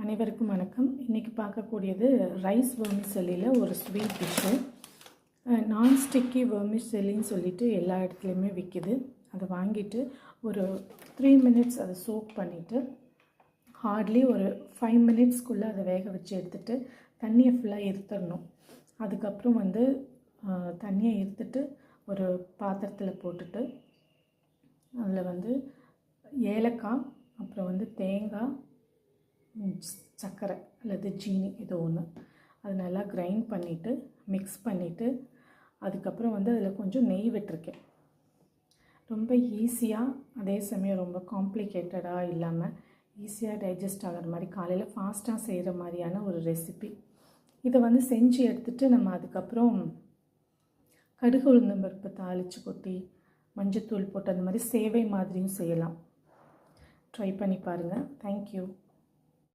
அனைவருக்கும் வணக்கம். இன்றைக்கி பார்க்கக்கூடியது ரைஸ் வெர்மிசெல்லியில் ஒரு ஸ்வீட் டிஷ்ஷு. நான்ஸ்டிக்கி வெர்மிசெல்லின்னு சொல்லிட்டு எல்லா இடத்துலையுமே விற்கிது. அதை வாங்கிட்டு ஒரு 3 minutes அதை சோக் பண்ணிவிட்டு ஹார்ட்லி ஒரு 5 minutesக்குள்ளே அதை வேக வச்சு எடுத்துகிட்டு தண்ணியை ஃபுல்லாக இருத்துடணும். அதுக்கப்புறம் தண்ணியை இருத்துட்டு ஒரு பாத்திரத்தில் போட்டுட்டு அதில் ஏலக்காய், அப்புறம் தேங்காய், சர்க்கரை அல்லது ஜீனி ஏதோ ஒன்று அது நல்லா கிரைண்ட் பண்ணிவிட்டு மிக்ஸ் பண்ணிவிட்டு அதுக்கப்புறம் அதில் கொஞ்சம் நெய் விட்டுருக்கேன். ரொம்ப ஈஸியாக, அதே சமயம் ரொம்ப காம்ப்ளிகேட்டடாக இல்லாமல் ஈஸியாக டைஜஸ்ட் ஆகிற மாதிரி காலையில் ஃபாஸ்ட்டாக செய்கிற மாதிரியான ஒரு ரெசிபி. இதை செஞ்சு எடுத்துகிட்டு நம்ம அதுக்கப்புறம் கடுகு உளுந்தம் பருப்பு தாளித்து கொட்டி மஞ்சத்தூள் போட்டு அந்த மாதிரி சேவை மாதிரியும் செய்யலாம். ட்ரை பண்ணி பாருங்கள். தேங்க்யூ.